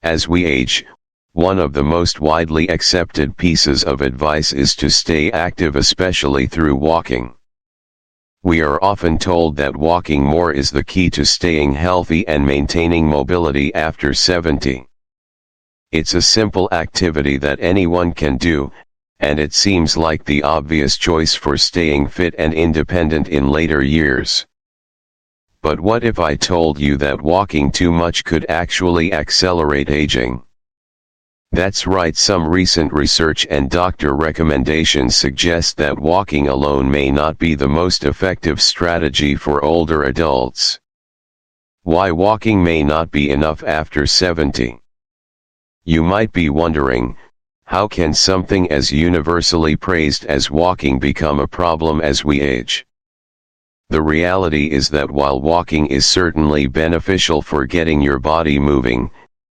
As we age, one of the most widely accepted pieces of advice is to stay active, especially through walking. We are often told that walking more is the key to staying healthy and maintaining mobility after 70. It's a simple activity that anyone can do, and it seems like the obvious choice for staying fit and independent in later years. But what if I told you that walking too much could actually accelerate aging? That's right, some recent research and doctor recommendations suggest that walking alone may not be the most effective strategy for older adults. Why walking may not be enough after 70? You might be wondering, how can something as universally praised as walking become a problem as we age? The reality is that while walking is certainly beneficial for getting your body moving,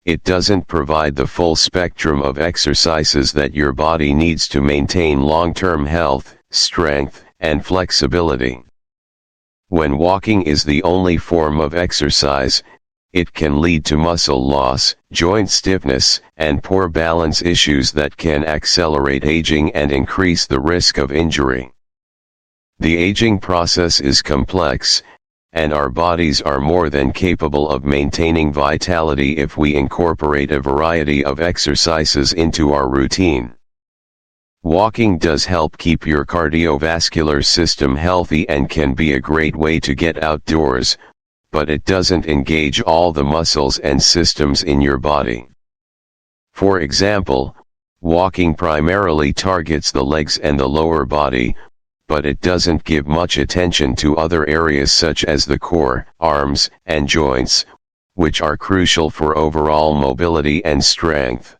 it doesn't provide the full spectrum of exercises that your body needs to maintain long-term health, strength, and flexibility. When walking is the only form of exercise, it can lead to muscle loss, joint stiffness, and poor balance issues that can accelerate aging and increase the risk of injury. The aging process is complex, and our bodies are more than capable of maintaining vitality if we incorporate a variety of exercises into our routine. Walking does help keep your cardiovascular system healthy and can be a great way to get outdoors, but it doesn't engage all the muscles and systems in your body. For example, walking primarily targets the legs and the lower body, but it doesn't give much attention to other areas such as the core, arms, and joints, which are crucial for overall mobility and strength.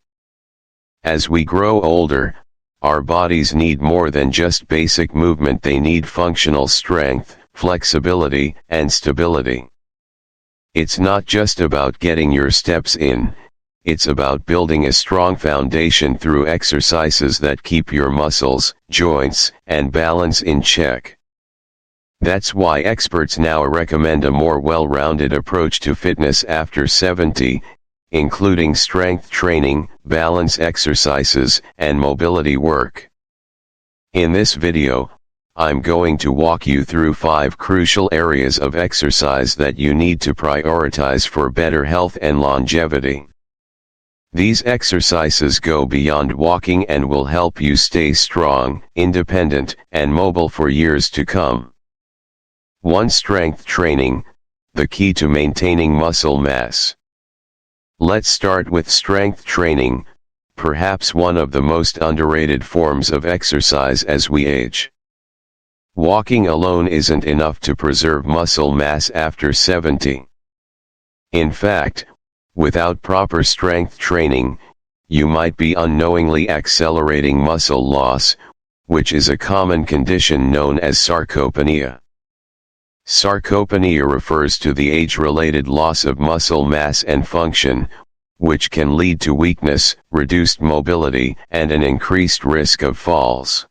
As we grow older, our bodies need more than just basic movement. They need functional strength, flexibility, and stability. It's not just about getting your steps in, it's about building a strong foundation through exercises that keep your muscles, joints, and balance in check. That's why experts now recommend a more well-rounded approach to fitness after 70, including strength training, balance exercises, and mobility work. In this video, I'm going to walk you through 5 crucial areas of exercise that you need to prioritize for better health and longevity. These exercises go beyond walking and will help you stay strong, independent, and mobile for years to come. 1. Strength training, the key to maintaining muscle mass. Let's start with strength training, perhaps one of the most underrated forms of exercise as we age. Walking alone isn't enough to preserve muscle mass after 70. In fact, without proper strength training, you might be unknowingly accelerating muscle loss, which is a common condition known as sarcopenia. Sarcopenia refers to the age-related loss of muscle mass and function, which can lead to weakness, reduced mobility, and an increased risk of falls.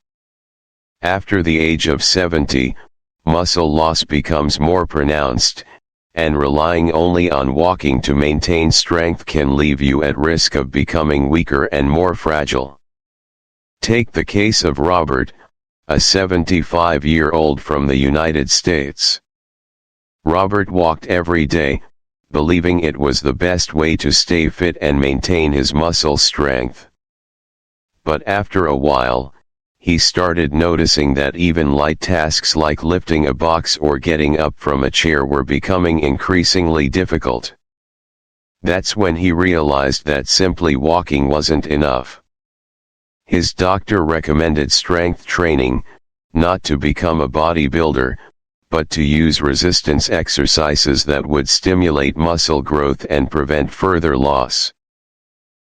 After the age of 70, muscle loss becomes more pronounced, and relying only on walking to maintain strength can leave you at risk of becoming weaker and more fragile. Take the case of Robert, a 75-year-old from the United States. Robert walked every day, believing it was the best way to stay fit and maintain his muscle strength. But after a while, he started noticing that even light tasks like lifting a box or getting up from a chair were becoming increasingly difficult. That's when he realized that simply walking wasn't enough. His doctor recommended strength training, not to become a bodybuilder, but to use resistance exercises that would stimulate muscle growth and prevent further loss.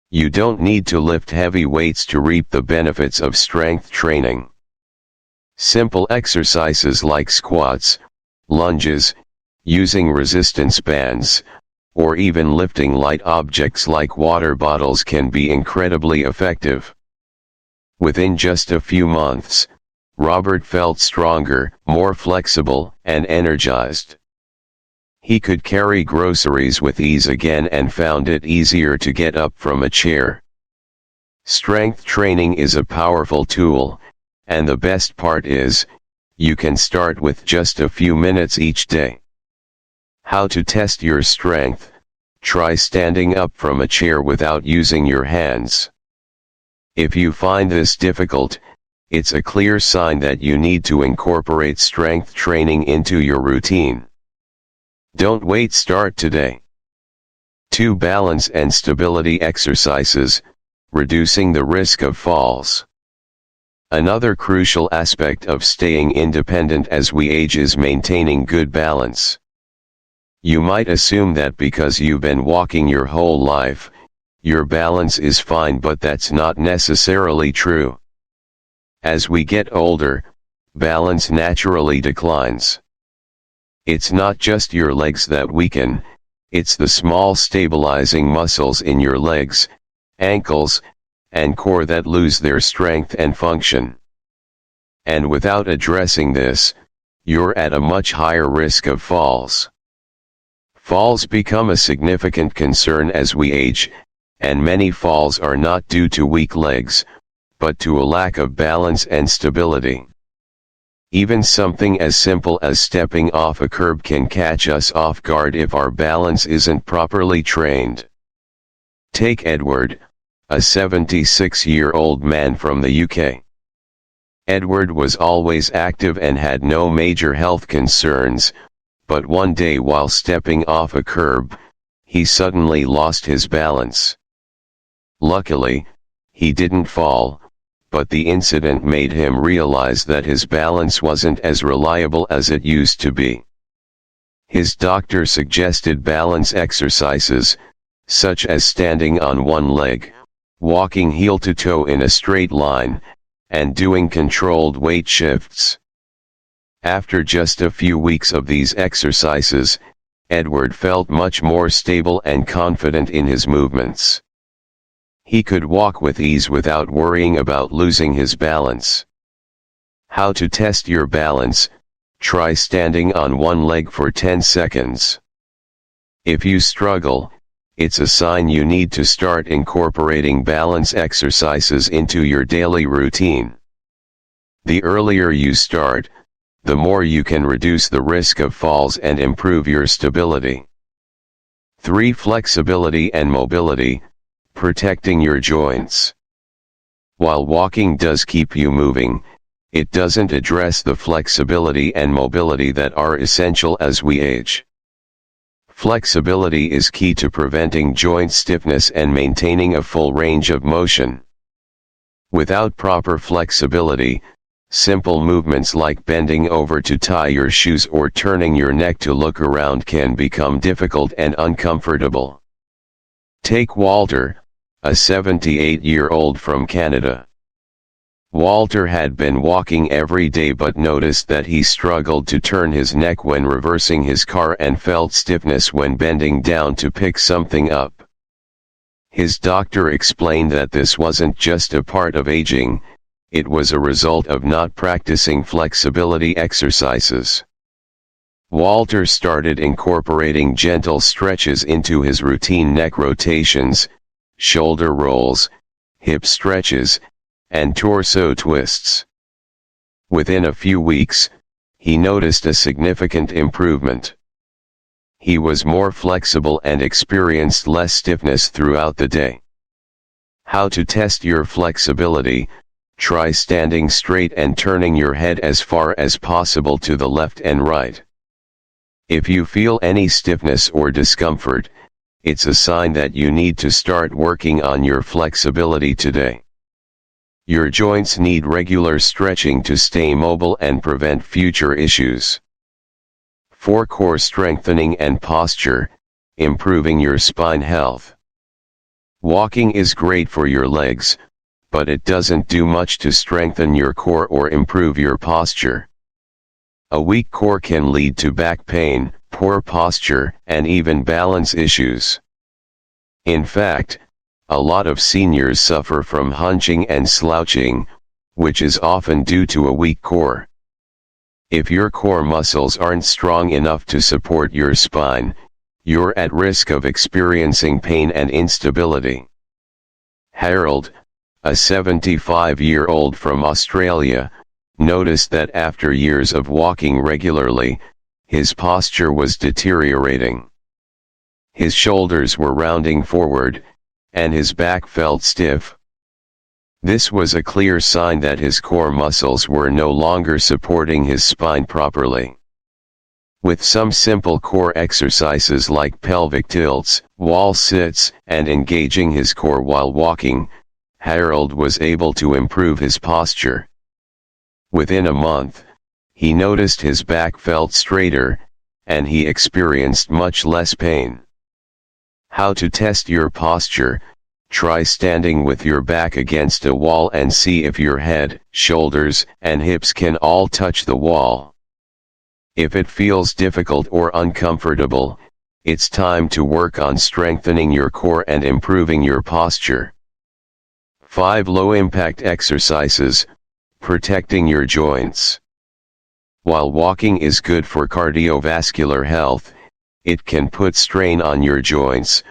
You don't need to lift heavy weights to reap the benefits of strength training. Simple exercises like squats, lunges, using resistance bands, or even lifting light objects like water bottles can be incredibly effective. Within just a few months, Robert felt stronger, more flexible, and energized. He could carry groceries with ease again and found it easier to get up from a chair. Strength training is a powerful tool, and the best part is, you can start with just a few minutes each day. How to test your strength: try standing up from a chair without using your hands. If you find this difficult, it's a clear sign that you need to incorporate strength training into your routine. Don't wait, start today. 2 Balance and stability exercises, reducing the risk of falls. Another crucial aspect of staying independent as we age is maintaining good balance. You might assume that because you've been walking your whole life, your balance is fine, but that's not necessarily true. As we get older, balance naturally declines. It's not just your legs that weaken, it's the small stabilizing muscles in your legs, ankles, and core that lose their strength and function. And without addressing this, you're at a much higher risk of falls. Falls become a significant concern as we age, and many falls are not due to weak legs, but to a lack of balance and stability. Even something as simple as stepping off a curb can catch us off guard if our balance isn't properly trained. Take Edward, a 76-year-old man from the UK. Edward was always active and had no major health concerns, but one day while stepping off a curb, he suddenly lost his balance. Luckily, he didn't fall, but the incident made him realize that his balance wasn't as reliable as it used to be. His doctor suggested balance exercises, such as standing on one leg, walking heel to toe in a straight line, and doing controlled weight shifts. After just a few weeks of these exercises, Edward felt much more stable and confident in his movements. He could walk with ease without worrying about losing his balance. How to test your balance: try standing on one leg for 10 seconds. If you struggle, it's a sign you need to start incorporating balance exercises into your daily routine. The earlier you start, the more you can reduce the risk of falls and improve your stability. 3. Flexibility and mobility, protecting your joints. While walking does keep you moving, it doesn't address the flexibility and mobility that are essential as we age. Flexibility is key to preventing joint stiffness and maintaining a full range of motion. Without proper flexibility, simple movements like bending over to tie your shoes or turning your neck to look around can become difficult and uncomfortable. Take Walter, a 78-year-old from Canada. Walter had been walking every day but noticed that he struggled to turn his neck when reversing his car and felt stiffness when bending down to pick something up. His doctor explained that this wasn't just a part of aging, it was a result of not practicing flexibility exercises. Walter started incorporating gentle stretches into his routine: neck rotations, shoulder rolls, hip stretches, and torso twists. Within a few weeks, he noticed a significant improvement. He was more flexible and experienced less stiffness throughout the day. How to test your flexibility: try standing straight and turning your head as far as possible to the left and right. If you feel any stiffness or discomfort, it's a sign that you need to start working on your flexibility today. Your joints need regular stretching to stay mobile and prevent future issues. 4. Core strengthening and posture, improving your spine health. Walking is great for your legs, but it doesn't do much to strengthen your core or improve your posture. A weak core can lead to back pain, poor posture, and even balance issues. In fact, a lot of seniors suffer from hunching and slouching, which is often due to a weak core. If your core muscles aren't strong enough to support your spine, you're at risk of experiencing pain and instability. Harold, a 75-year-old from Australia, noticed that after years of walking regularly, his posture was deteriorating. His shoulders were rounding forward, and his back felt stiff. This was a clear sign that his core muscles were no longer supporting his spine properly. With some simple core exercises like pelvic tilts, wall sits, and engaging his core while walking, Harold was able to improve his posture. Within a month, he noticed his back felt straighter, and he experienced much less pain. How to test your posture? Try standing with your back against a wall and see if your head, shoulders, and hips can all touch the wall. If it feels difficult or uncomfortable, it's time to work on strengthening your core and improving your posture. 5 low-impact exercises, protecting your joints. While walking is good for cardiovascular health, it can put strain on your joints,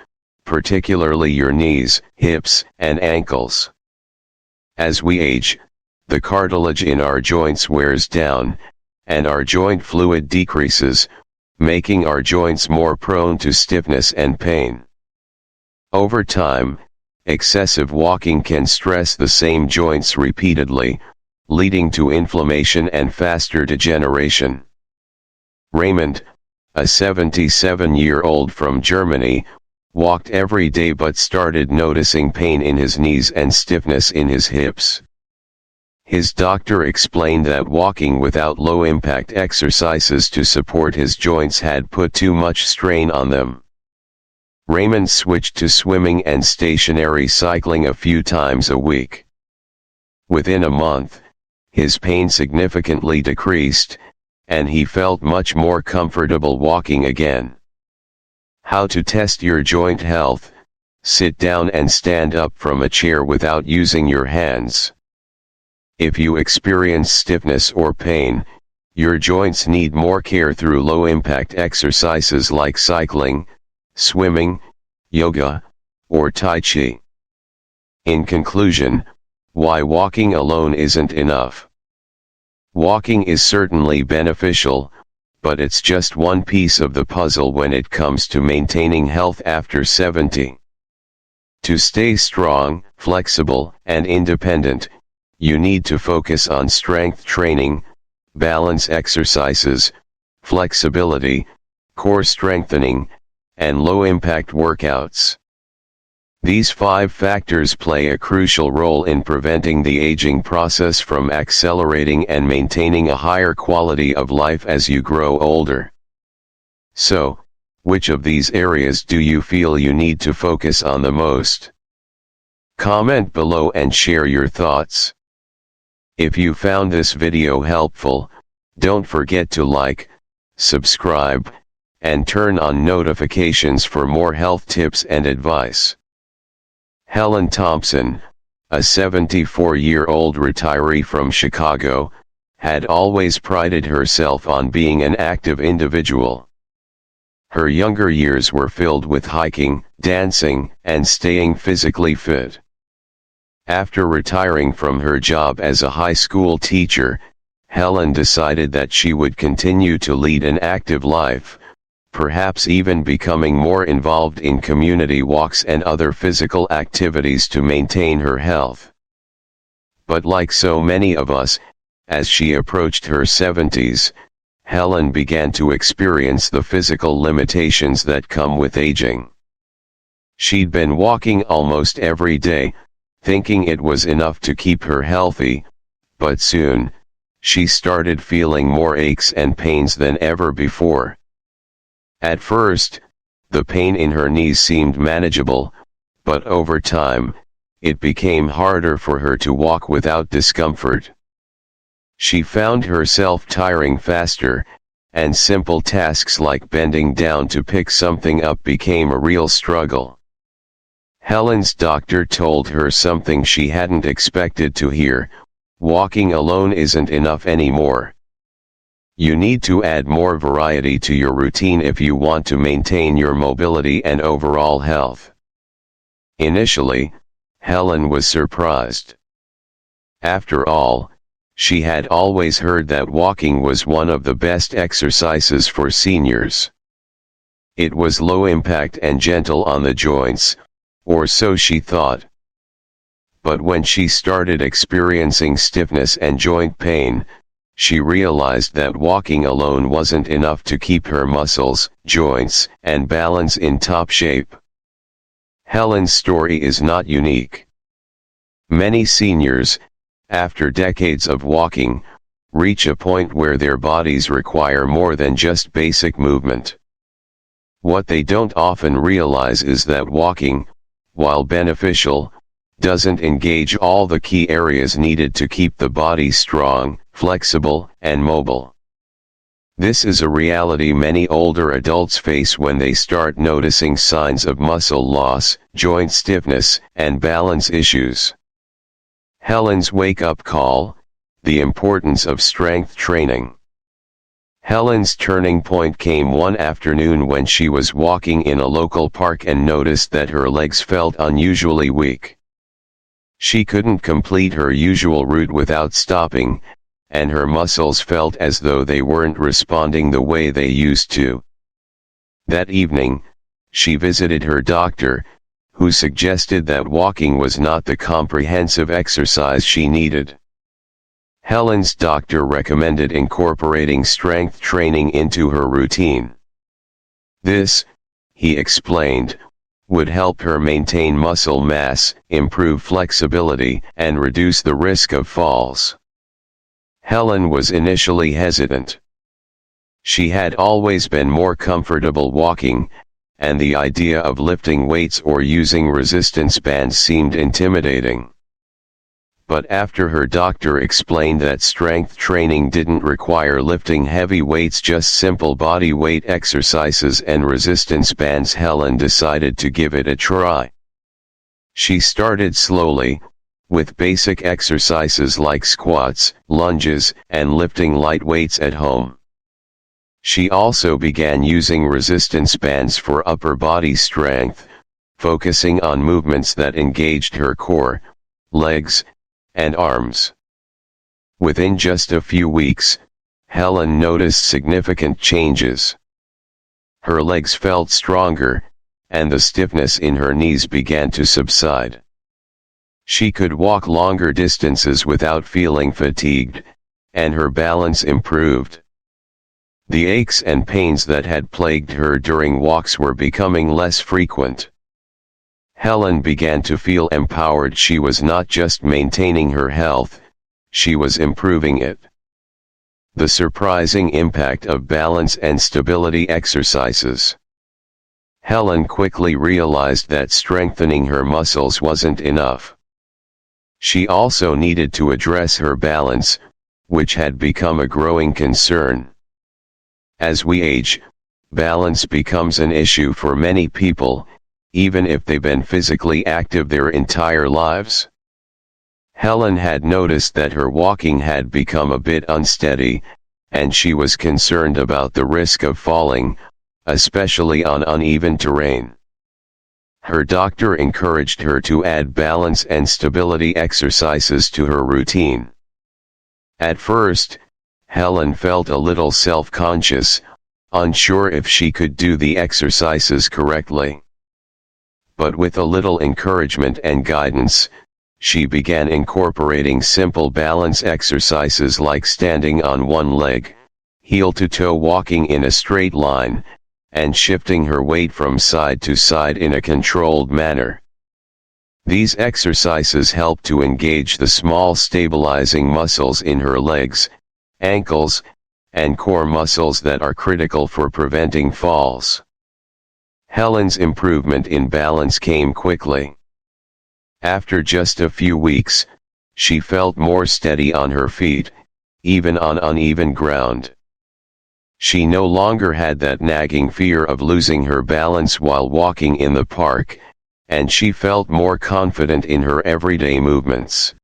particularly your knees, hips, and ankles. As we age, the cartilage in our joints wears down, and our joint fluid decreases, making our joints more prone to stiffness and pain. Over time, excessive walking can stress the same joints repeatedly, leading to inflammation and faster degeneration. Raymond, a 77-year-old from Germany, walked every day but started noticing pain in his knees and stiffness in his hips. His doctor explained that walking without low-impact exercises to support his joints had put too much strain on them. Raymond switched to swimming and stationary cycling a few times a week. Within a month, his pain significantly decreased, and he felt much more comfortable walking again. How to test your joint health? Sit down and stand up from a chair without using your hands. If you experience stiffness or pain, your joints need more care through low-impact exercises like cycling, swimming, yoga, or Tai Chi. In conclusion, why walking alone isn't enough. Walking is certainly beneficial, but it's just one piece of the puzzle when it comes to maintaining health after 70. To stay strong, flexible, and independent, you need to focus on strength training, balance exercises, flexibility, core strengthening, and low-impact workouts. These 5 factors play a crucial role in preventing the aging process from accelerating and maintaining a higher quality of life as you grow older. So, which of these areas do you feel you need to focus on the most? Comment below and share your thoughts. If you found this video helpful, don't forget to like, subscribe, and turn on notifications for more health tips and advice. Helen Thompson, a 74-year-old retiree from Chicago, had always prided herself on being an active individual. Her younger years were filled with hiking, dancing, and staying physically fit. After retiring from her job as a high school teacher, Helen decided that she would continue to lead an active life, perhaps even becoming more involved in community walks and other physical activities to maintain her health. But like so many of us, as she approached her 70s, Helen began to experience the physical limitations that come with aging. She'd been walking almost every day, thinking it was enough to keep her healthy, but soon, she started feeling more aches and pains than ever before. At first, the pain in her knees seemed manageable, but over time, it became harder for her to walk without discomfort. She found herself tiring faster, and simple tasks like bending down to pick something up became a real struggle. Helen's doctor told her something she hadn't expected to hear: walking alone isn't enough anymore. You need to add more variety to your routine if you want to maintain your mobility and overall health. Initially, Helen was surprised. After all, she had always heard that walking was one of the best exercises for seniors. It was low impact and gentle on the joints, or so she thought. But when she started experiencing stiffness and joint pain, she realized that walking alone wasn't enough to keep her muscles, joints, and balance in top shape. Helen's story is not unique. Many seniors, after decades of walking, reach a point where their bodies require more than just basic movement. What they don't often realize is that walking, while beneficial, doesn't engage all the key areas needed to keep the body strong, flexible, and mobile. This is a reality many older adults face when they start noticing signs of muscle loss, joint stiffness, and balance issues. Helen's wake-up call: the importance of strength training. Helen's turning point came one afternoon when she was walking in a local park and noticed that her legs felt unusually weak. She couldn't complete her usual route without stopping, and her muscles felt as though they weren't responding the way they used to. That evening, she visited her doctor, who suggested that walking was not the comprehensive exercise she needed. Helen's doctor recommended incorporating strength training into her routine. This, he explained, would help her maintain muscle mass, improve flexibility, and reduce the risk of falls. Helen was initially hesitant. She had always been more comfortable walking, and the idea of lifting weights or using resistance bands seemed intimidating. But after her doctor explained that strength training didn't require lifting heavy weights, just simple body weight exercises and resistance bands, Helen decided to give it a try. She started slowly, with basic exercises like squats, lunges, and lifting light weights at home. She also began using resistance bands for upper body strength, focusing on movements that engaged her core, legs, and arms. Within just a few weeks, Helen noticed significant changes. Her legs felt stronger, and the stiffness in her knees began to subside. She could walk longer distances without feeling fatigued, and her balance improved. The aches and pains that had plagued her during walks were becoming less frequent. Helen began to feel empowered. She was not just maintaining her health, she was improving it. The surprising impact of balance and stability exercises. Helen quickly realized that strengthening her muscles wasn't enough. She also needed to address her balance, which had become a growing concern. As we age, balance becomes an issue for many people, even if they've been physically active their entire lives. Helen had noticed that her walking had become a bit unsteady, and she was concerned about the risk of falling, especially on uneven terrain. Her doctor encouraged her to add balance and stability exercises to her routine. At first, Helen felt a little self-conscious, unsure if she could do the exercises correctly. But with a little encouragement and guidance, she began incorporating simple balance exercises like standing on one leg, heel-to-toe walking in a straight line, and shifting her weight from side to side in a controlled manner. These exercises helped to engage the small stabilizing muscles in her legs, ankles, and core muscles that are critical for preventing falls. Helen's improvement in balance came quickly. After just a few weeks, she felt more steady on her feet, even on uneven ground. She no longer had that nagging fear of losing her balance while walking in the park, and she felt more confident in her everyday movements.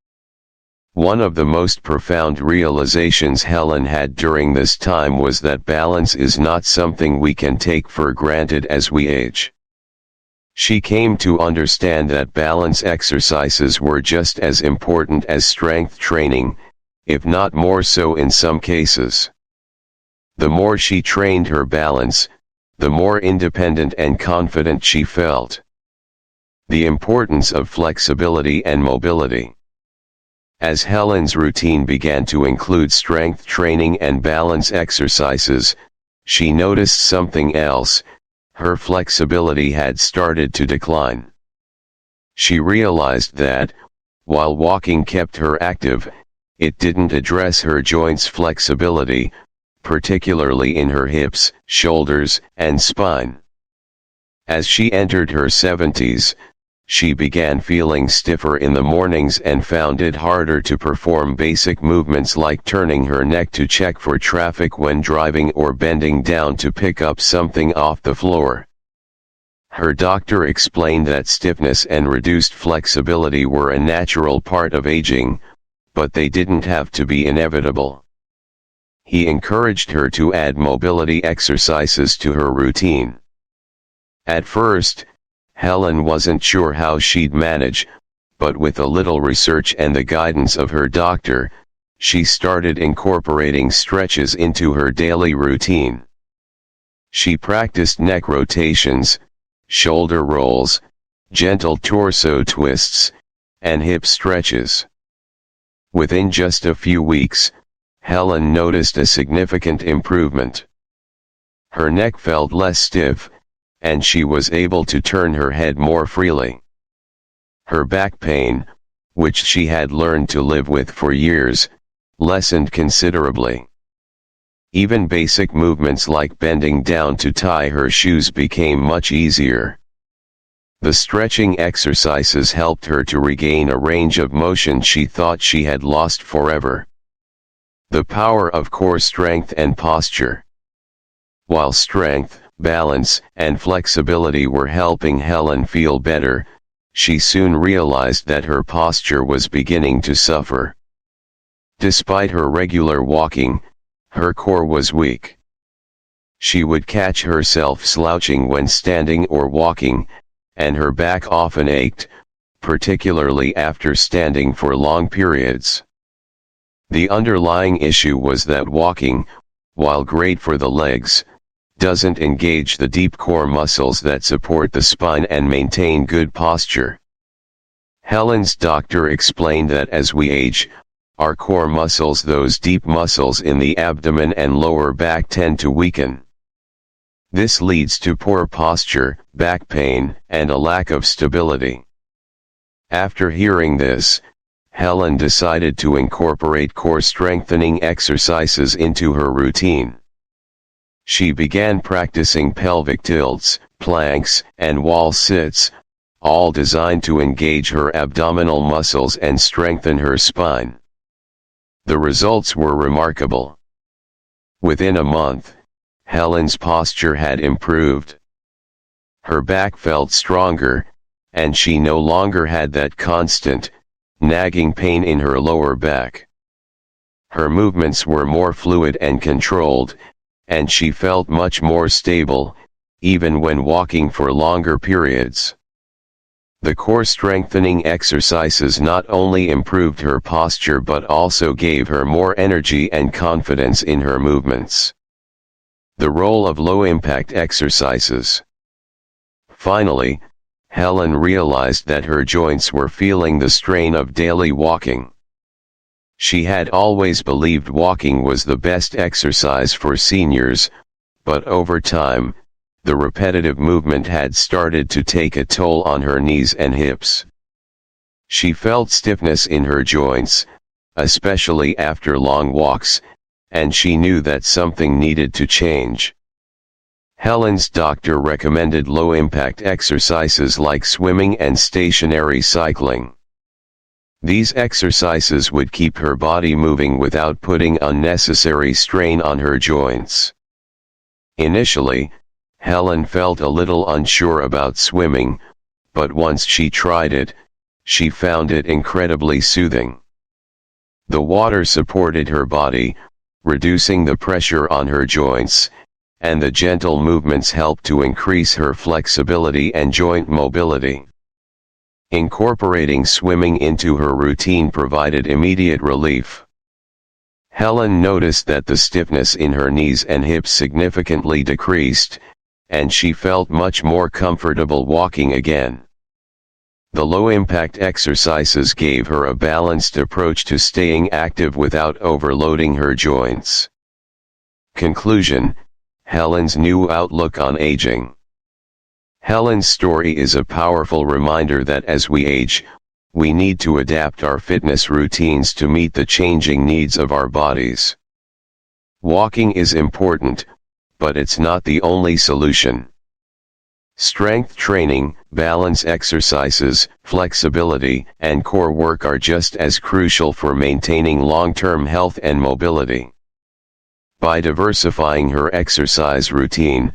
One of the most profound realizations Helen had during this time was that balance is not something we can take for granted as we age. She came to understand that balance exercises were just as important as strength training, if not more so in some cases. The more she trained her balance, the more independent and confident she felt. The importance of flexibility and mobility. As Helen's routine began to include strength training and balance exercises, she noticed something else: her flexibility had started to decline. She realized that, while walking kept her active, it didn't address her joints' flexibility, particularly in her hips, shoulders, and spine. As she entered her 70s, she began feeling stiffer in the mornings and found it harder to perform basic movements like turning her neck to check for traffic when driving or bending down to pick up something off the floor. Her doctor explained that stiffness and reduced flexibility were a natural part of aging, but they didn't have to be inevitable. He encouraged her to add mobility exercises to her routine. At first, Helen wasn't sure how she'd manage, but with a little research and the guidance of her doctor, she started incorporating stretches into her daily routine. She practiced neck rotations, shoulder rolls, gentle torso twists, and hip stretches. Within just a few weeks, Helen noticed a significant improvement. Her neck felt less stiff, and she was able to turn her head more freely. Her back pain, which she had learned to live with for years, lessened considerably. Even basic movements like bending down to tie her shoes became much easier. The stretching exercises helped her to regain a range of motion she thought she had lost forever. The power of core strength and posture. While strength, balance, and flexibility were helping Helen feel better, she soon realized that her posture was beginning to suffer. Despite her regular walking, her core was weak. She would catch herself slouching when standing or walking, and her back often ached, particularly after standing for long periods. The underlying issue was that walking, while great for the legs, doesn't engage the deep core muscles that support the spine and maintain good posture. Helen's doctor explained that as we age, our core muscles, those deep muscles in the abdomen and lower back, tend to weaken. This leads to poor posture, back pain, and a lack of stability. After hearing this, Helen decided to incorporate core strengthening exercises into her routine. She began practicing pelvic tilts, planks, and wall sits, all designed to engage her abdominal muscles and strengthen her spine. The results were remarkable. Within a month, Helen's posture had improved. Her back felt stronger, and she no longer had that constant, nagging pain in her lower back. Her movements were more fluid and controlled, and she felt much more stable, even when walking for longer periods. The core strengthening exercises not only improved her posture but also gave her more energy and confidence in her movements. The role of low-impact exercises. Finally, Helen realized that her joints were feeling the strain of daily walking. She had always believed walking was the best exercise for seniors, but over time, the repetitive movement had started to take a toll on her knees and hips. She felt stiffness in her joints, especially after long walks, and she knew that something needed to change. Helen's doctor recommended low-impact exercises like swimming and stationary cycling. These exercises would keep her body moving without putting unnecessary strain on her joints. Initially, Helen felt a little unsure about swimming, but once she tried it, she found it incredibly soothing. The water supported her body, reducing the pressure on her joints, and the gentle movements helped to increase her flexibility and joint mobility. Incorporating swimming into her routine provided immediate relief. Helen noticed that the stiffness in her knees and hips significantly decreased, and she felt much more comfortable walking again. The low-impact exercises gave her a balanced approach to staying active without overloading her joints. Conclusion: Helen's new outlook on aging. Helen's story is a powerful reminder that as we age, we need to adapt our fitness routines to meet the changing needs of our bodies. Walking is important, but it's not the only solution. Strength training, balance exercises, flexibility, and core work are just as crucial for maintaining long-term health and mobility. By diversifying her exercise routine,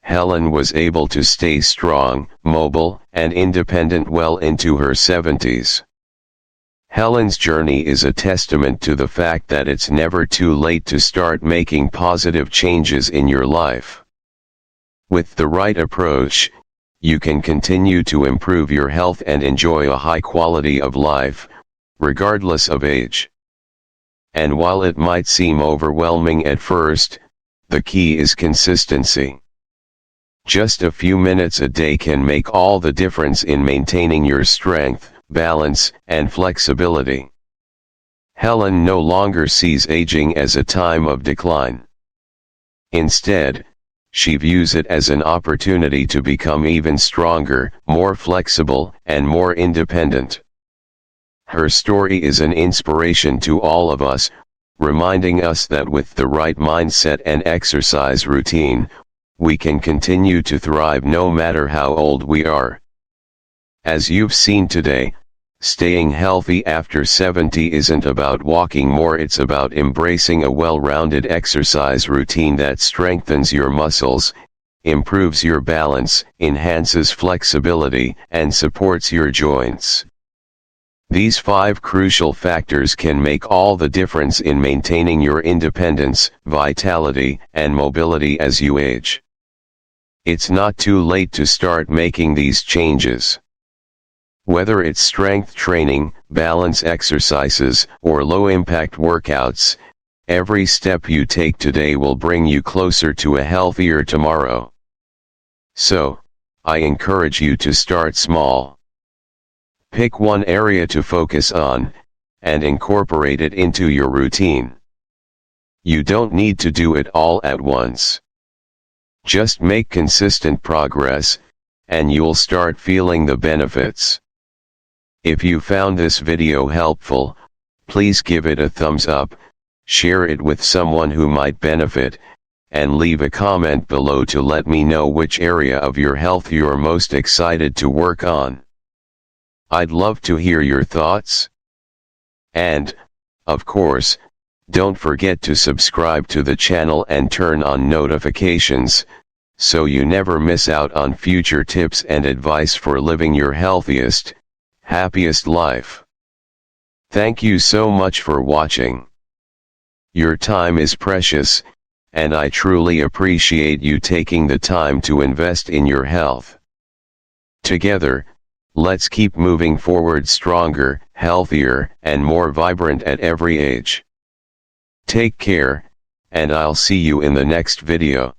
Helen was able to stay strong, mobile, and independent well into her 70s. Helen's journey is a testament to the fact that it's never too late to start making positive changes in your life. With the right approach, you can continue to improve your health and enjoy a high quality of life, regardless of age. And while it might seem overwhelming at first, the key is consistency. Just a few minutes a day can make all the difference in maintaining your strength, balance, and flexibility. Helen no longer sees aging as a time of decline. Instead, she views it as an opportunity to become even stronger, more flexible, and more independent. Her story is an inspiration to all of us, reminding us that with the right mindset and exercise routine, we can continue to thrive no matter how old we are. As you've seen today, staying healthy after 70 isn't about walking more, it's about embracing a well-rounded exercise routine that strengthens your muscles, improves your balance, enhances flexibility, and supports your joints. These 5 crucial factors can make all the difference in maintaining your independence, vitality, and mobility as you age. It's not too late to start making these changes. Whether it's strength training, balance exercises, or low-impact workouts, every step you take today will bring you closer to a healthier tomorrow. So, I encourage you to start small. Pick one area to focus on, and incorporate it into your routine. You don't need to do it all at once. Just make consistent progress, and you'll start feeling the benefits. If you found this video helpful, please give it a thumbs up, share it with someone who might benefit, and leave a comment below to let me know which area of your health you're most excited to work on. I'd love to hear your thoughts. And, of course, don't forget to subscribe to the channel and turn on notifications, so you never miss out on future tips and advice for living your healthiest, happiest life. Thank you so much for watching. Your time is precious, and I truly appreciate you taking the time to invest in your health. Together, let's keep moving forward stronger, healthier, and more vibrant at every age. Take care, and I'll see you in the next video.